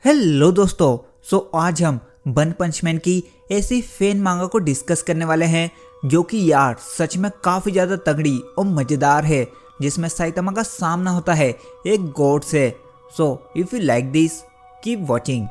Hello दोस्तों। आज हम वन पंच मैन की ऐसी फैन मांगा को डिस्कस करने वाले हैं जो कि यार सच में काफी ज्यादा तगड़ी और मजेदार है, जिसमें साइतामा का सामना होता है एक गॉड से। If you like this keep watching.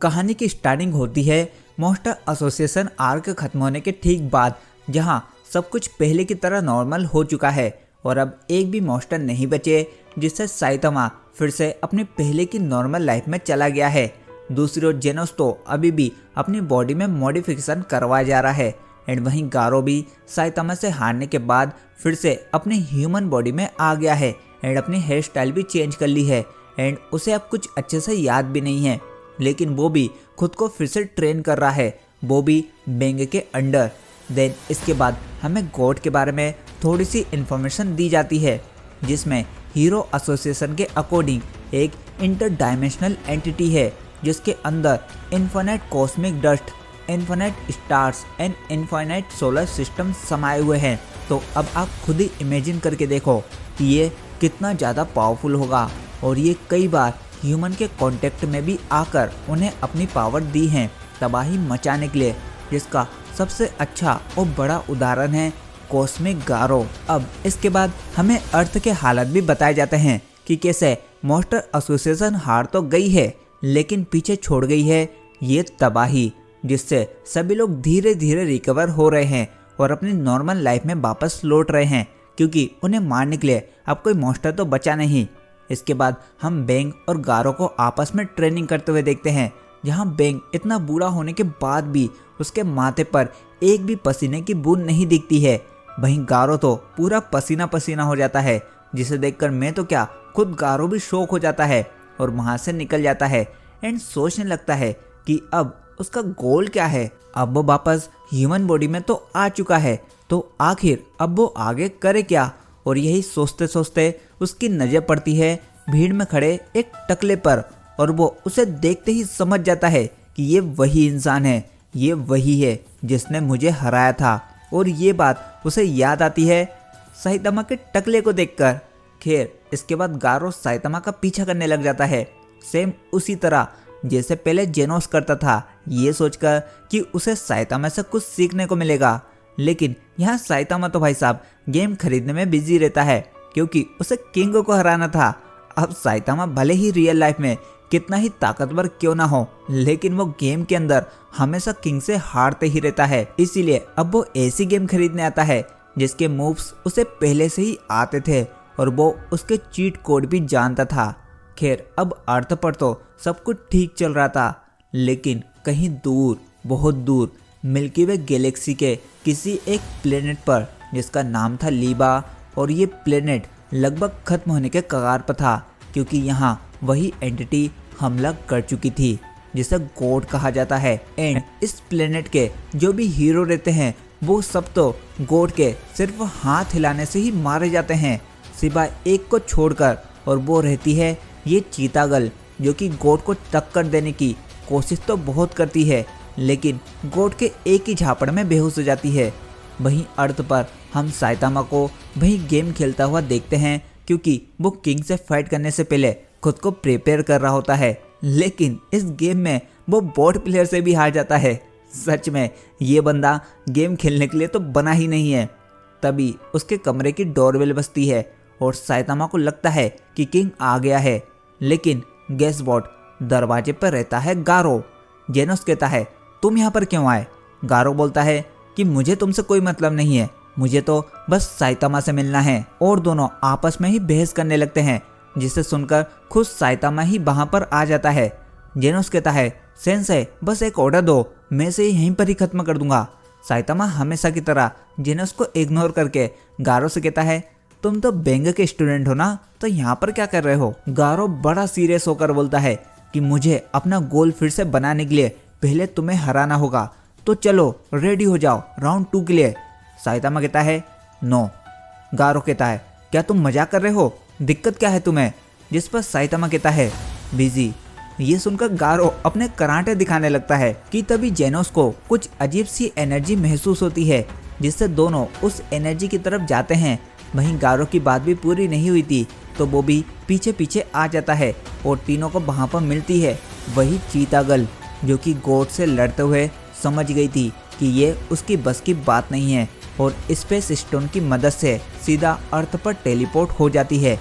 कहानी की स्टार्टिंग होती है मॉन्स्टर एसोसिएशन आर्क खत्म होने के ठीक बाद, जहां सब कुछ पहले की तरह नॉर्मल हो चुका है और अब एक भी मॉन्स्टर नहीं बचे, जिससे साइतामा फिर से अपनी पहले की नॉर्मल लाइफ में चला गया है। दूसरी ओर जेनोस तो अभी भी अपनी बॉडी में मॉडिफिकेशन करवाया जा रहा है एंड वहीं गारो भी साइतामा से हारने के बाद फिर से अपनी ह्यूमन बॉडी में आ गया है एंड अपनी हेयर स्टाइल भी चेंज कर ली है एंड उसे अब कुछ अच्छे से याद भी नहीं है, लेकिन वो भी खुद को फिर से ट्रेन कर रहा है, वो भी बेंग के अंडर। देन इसके बाद हमें गॉड के बारे में थोड़ी सी इन्फॉर्मेशन दी जाती है, जिसमें हीरो एसोसिएशन के अकॉर्डिंग एक इंटर डायमेंशनल एंटिटी है जिसके अंदर infinite cosmic dust, infinite stars and infinite solar system समाये हुए हैं। तो अब आप खुद ही इमेजिन करके देखो कि ये कितना ज़्यादा पावरफुल होगा, और ये कई बार ह्यूमन के कांटेक्ट में भी आकर उन्हें अपनी पावर दी है तबाही मचाने के लिए, जिसका सबसे अच्छा और बड़ा उदाहरण है कॉस्मिक गारो। अब इसके बाद हमें अर्थ के हालत भी बताए जाते हैं कि कैसे मॉन्स्टर एसोसिएशन हार तो गई है, लेकिन पीछे छोड़ गई है ये तबाही, जिससे सभी लोग धीरे धीरे रिकवर हो रहे हैं और अपनी नॉर्मल लाइफ में वापस लौट रहे हैं, क्योंकि उन्हें मारने के लिए अब कोई मॉन्स्टर तो बचा नहीं। इसके बाद हम बेंग और गारो को आपस में ट्रेनिंग करते हुए देखते हैं, जहां बेंग इतना बूढ़ा होने के बाद भी उसके माथे पर एक भी पसीने की बूंद नहीं दिखती है। वहीं गारो तो पूरा पसीना पसीना हो जाता है, जिसे देखकर मैं तो क्या खुद गारो भी शॉक हो जाता है और वहां से निकल जाता है एंड सोचने लगता है कि अब उसका गोल क्या है। अब वो वापस ह्यूमन बॉडी में तो आ चुका है, तो आखिर अब वो आगे करे क्या। और यही सोचते सोचते उसकी नजर पड़ती है भीड़ में खड़े एक टकले पर, और वो उसे देखते ही समझ जाता है कि ये वही इंसान है, ये वही है जिसने मुझे हराया था। और ये बात उसे याद आती है साइतामा के टकले को देखकर। खैर इसके बाद गारो साइतामा का पीछा करने लग जाता है, सेम उसी तरह जैसे पहले जेनोस करता था, ये सोचकर कि उसे साइतामा से कुछ सीखने को मिलेगा। लेकिन यहाँ साइतामा तो भाई साहब गेम खरीदने में बिजी रहता है, क्योंकि उसे किंग को हराना था। अब साइतामा भले ही रियल लाइफ में कितना ही ताकतवर क्यों ना हो, लेकिन वो गेम के अंदर हमेशा किंग से हारते ही रहता है। इसीलिए अब वो ऐसी गेम खरीदने आता है जिसके मूव्स उसे पहले से ही आते थे और वो उसके चीट कोड भी जानता था। खैर अब अर्थ पर तो सब कुछ ठीक चल रहा था, लेकिन कहीं दूर, बहुत दूर मिल्की वे गैलेक्सी के किसी एक प्लेनेट पर, जिसका नाम था लीबा, और ये प्लेनेट लगभग खत्म होने के कगार पर था, क्योंकि यहाँ वही एंटिटी हमला कर चुकी थी जिसे गॉड कहा जाता है। एंड इस प्लेनेट के जो भी हीरो रहते हैं वो सब तो गॉड के सिर्फ हाथ हिलाने से ही मारे जाते हैं, सिवाय एक को छोड़कर, और वो रहती है ये चीतागल, जो कि गॉड को टक्कर देने की कोशिश तो बहुत करती है, लेकिन गॉड के एक ही झापड़ में बेहोश हो जाती है। वहीं अर्थ पर हम साइतामा को वही गेम खेलता हुआ देखते हैं, क्योंकि वो किंग से फाइट करने से पहले खुद को प्रिपेयर कर रहा होता है, लेकिन इस गेम में वो बॉट प्लेयर से भी हार जाता है। सच में ये बंदा गेम खेलने के लिए तो बना ही नहीं है। तभी उसके कमरे की डोरबेल बजती है और साइतामा को लगता है कि किंग आ गया है, लेकिन गेस व्हाट, दरवाजे पर रहता है गारो। जेनोस कहता है तुम यहाँ पर क्यों आए। गारो बोलता है कि मुझे तुमसे कोई मतलब नहीं है, मुझे तो बस साइतामा से मिलना है। और दोनों आपस में ही बहस करने लगते हैं, जिसे सुनकर खुद साइतामा ही वहां पर आ जाता है। जेनोस कहता है सेंसेई बस एक ऑर्डर दो, मैं इसे यहीं पर ही खत्म कर दूंगा। साइतामा हमेशा की तरह जेनोस को इग्नोर करके गारो से कहता है तुम तो बेंग के स्टूडेंट हो ना, तो यहाँ पर क्या कर रहे हो। गारो बड़ा सीरियस होकर बोलता है कि मुझे अपना गोल फिर से बनाने के लिए पहले तुम्हें हराना होगा, तो चलो रेडी हो जाओ राउंड 2 के लिए। साइतामा कहता है नो। गारो कहता है क्या तुम मजाक कर रहे हो, दिक्कत क्या है तुम्हें। जिस पर साइतामा कहता है बिजी। ये सुनकर गारो अपने कराटे दिखाने लगता है कि तभी जेनोस को कुछ अजीब सी एनर्जी महसूस होती है, जिससे दोनों उस एनर्जी की तरफ जाते हैं। वहीं गारो की बात भी पूरी नहीं हुई थी तो वो भी पीछे पीछे आ जाता है और तीनों को वहाँ पर मिलती है वही चीता गर्ल, जो कि गोड से लड़ते हुए समझ गई थी कि ये उसकी बस की बात नहीं है और स्पेस स्टोन की मदद से सीधा अर्थ पर टेलीपोर्ट हो जाती है।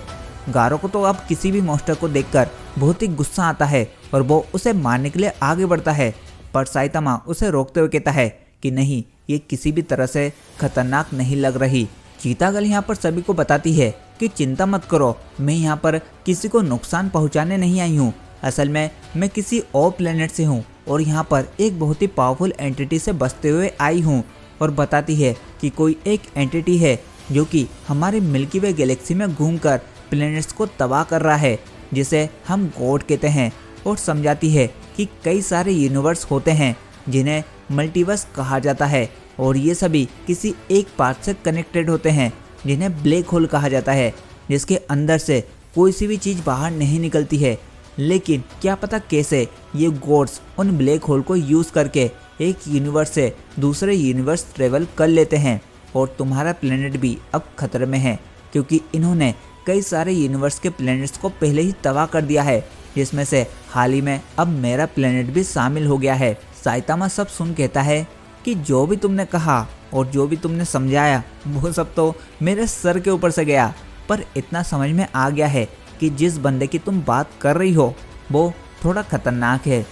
गारो को तो अब किसी भी मॉन्स्टर को देखकर बहुत ही गुस्सा आता है और वो उसे मारने के लिए आगे बढ़ता है, पर साइतामा उसे रोकते हुए कहता है कि नहीं, ये किसी भी तरह से खतरनाक नहीं लग रही। चीता गर्ल यहाँ पर सभी को बताती है कि चिंता मत करो, मैं यहाँ पर किसी को नुकसान पहुँचाने नहीं आई हूँ। असल में मैं किसी और प्लेनेट से हूँ और यहाँ पर एक बहुत ही पावरफुल एंटिटी से बचते हुए आई हूँ। और बताती है कि कोई एक एंटिटी है जो कि हमारे मिल्की वे गैलेक्सी में घूमकर प्लैनेट्स को तबाह कर रहा है, जिसे हम गॉड कहते हैं। और समझाती है कि कई सारे यूनिवर्स होते हैं जिन्हें मल्टीवर्स कहा जाता है और ये सभी किसी एक पार्ट से कनेक्टेड होते हैं जिन्हें ब्लैक होल कहा जाता है, जिसके अंदर से कोई सी भी चीज़ बाहर नहीं निकलती है। लेकिन क्या पता कैसे ये गॉड्स उन ब्लैक होल को यूज़ करके एक यूनिवर्स से दूसरे यूनिवर्स ट्रेवल कर लेते हैं। और तुम्हारा प्लेनेट भी अब खतरे में है क्योंकि इन्होंने कई सारे यूनिवर्स के प्लैनेट्स को पहले ही तबाह कर दिया है, जिसमें से हाल ही में अब मेरा प्लेनेट भी शामिल हो गया है। साइतामा सब सुन कहता है कि जो भी तुमने कहा और जो भी तुमने समझाया वो सब तो मेरे सर के ऊपर से गया, पर इतना समझ में आ गया है कि जिस बंदे की तुम बात कर रही हो वो थोड़ा खतरनाक है।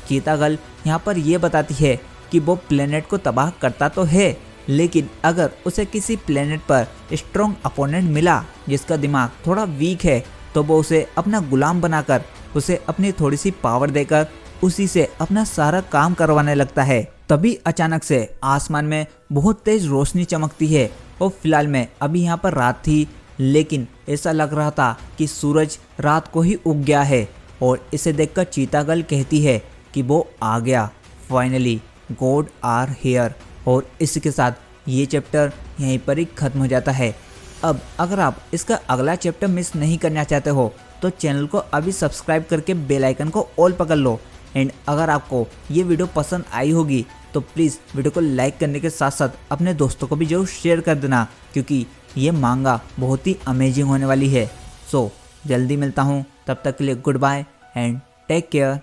चीता गर्ल यहाँ पर यह बताती है कि वो प्लेनेट को तबाह करता तो है, लेकिन अगर उसे किसी प्लेनेट पर स्ट्रॉन्ग अपोनेंट मिला जिसका दिमाग थोड़ा वीक है तो वो उसे अपना गुलाम बनाकर उसे अपनी थोड़ी सी पावर देकर उसी से अपना सारा काम करवाने लगता है। तभी अचानक से आसमान में बहुत तेज रोशनी चमकती है और फिलहाल में अभी यहाँ पर रात थी, लेकिन ऐसा लग रहा था कि सूरज रात को ही उग गया है। और इसे देखकर चीता गर्ल कहती है कि वो आ गया, फाइनली गॉड आर हियर। और इसी के साथ ये चैप्टर यहीं पर ही खत्म हो जाता है। अब अगर आप इसका अगला चैप्टर मिस नहीं करना चाहते हो तो चैनल को अभी सब्सक्राइब करके बेल आइकन को ऑल पकड़ लो। एंड अगर आपको ये वीडियो पसंद आई होगी तो प्लीज़ वीडियो को लाइक करने के साथ साथ अपने दोस्तों को भी जरूर शेयर कर देना, क्योंकि ये मांगा बहुत ही अमेजिंग होने वाली है। सो जल्दी मिलता हूँ, तब तक के लिए goodbye and take care.